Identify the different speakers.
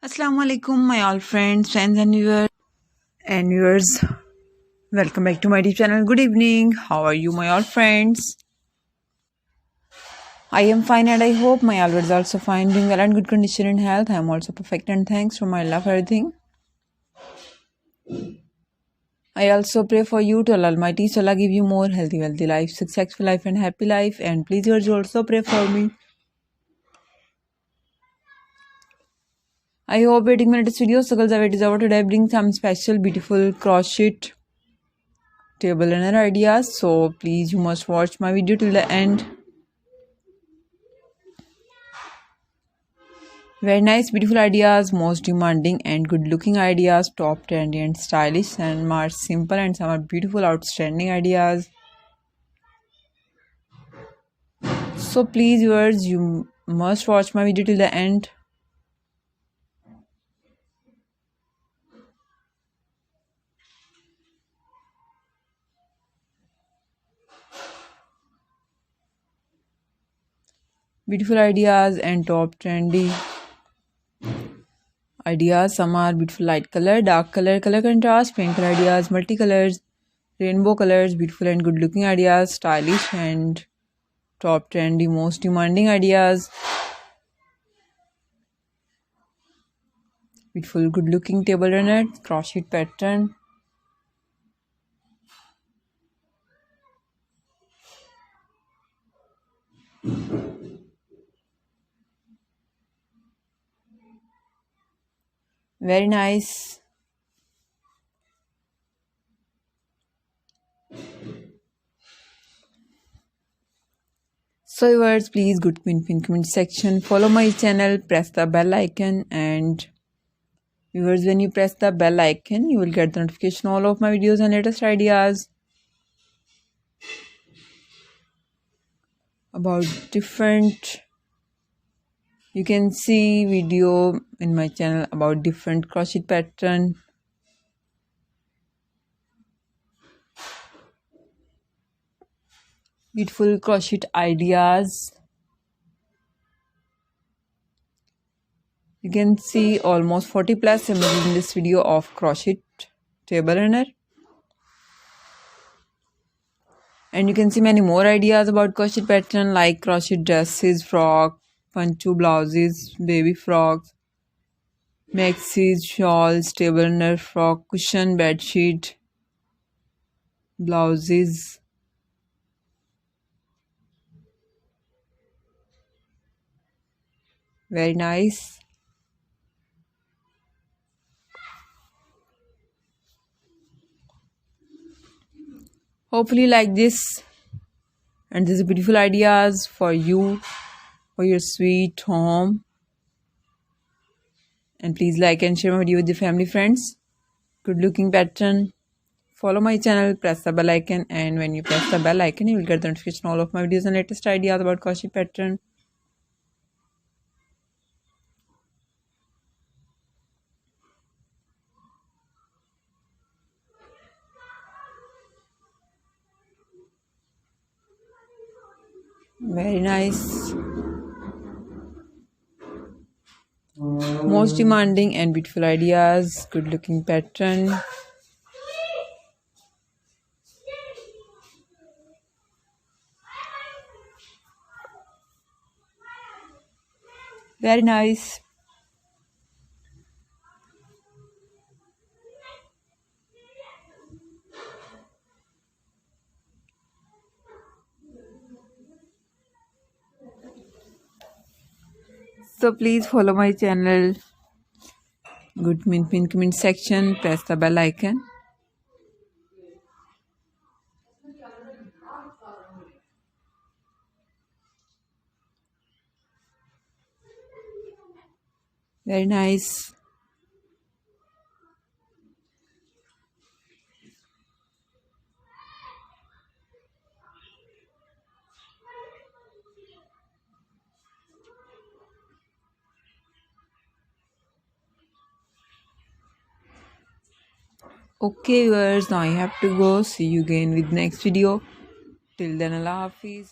Speaker 1: Assalamu alaikum, my all friends and viewers. Welcome back to my YouTube channel. Good evening. How are you, my all friends? I am fine, and I hope my all viewers are also fine, doing well and good condition and health. I am also perfect, and thanks for my love for everything. I also pray for you to Allah Almighty, so Allah give you more healthy, wealthy life, successful life, and happy life. And please, viewers, also pray for me. I hope waiting my latest video, so girls, I deserve today bring some special, beautiful crochet table runner ideas. So please, you must watch my video till the end. Very nice, beautiful ideas, most demanding and good looking ideas, top trendy and stylish, and more simple and some are beautiful, outstanding ideas. So please, viewers, you must watch my video till the end. Beautiful ideas and top trendy ideas. Some are beautiful light color, dark color, color contrast, paint color ideas, multicolors, rainbow colors, beautiful and good looking ideas, stylish and top trendy, most demanding ideas. Beautiful, good looking table runner, crochet pattern. Very nice. So viewers, please go to pin comment section, follow my channel, press the bell icon, and viewers, when you press the bell icon, you will get the notification all of my videos and latest ideas about different. You can see video in my channel about different crochet pattern. Beautiful crochet ideas. You can see almost 40 plus images in this video of crochet table runner. And you can see many more ideas about crochet pattern like crochet dresses, frock, poncho blouses, baby frocks, maxis, shawls, table runner, frock, cushion, bed sheet, blouses. Very nice. Hopefully like this, and these are beautiful ideas for you, for your sweet home. And please like and share my video with your family friends. Good looking pattern. Follow my channel, press the bell icon, and when you press the bell icon, you will get the notification all of my videos and latest ideas about crochet pattern. Very nice. Most demanding and beautiful ideas, good looking pattern. Very nice. So please follow my channel. Good pin comment section. Press the bell icon. Very nice. Okay viewers, now I have to go. See you again with next video. Till then, Allah Hafiz.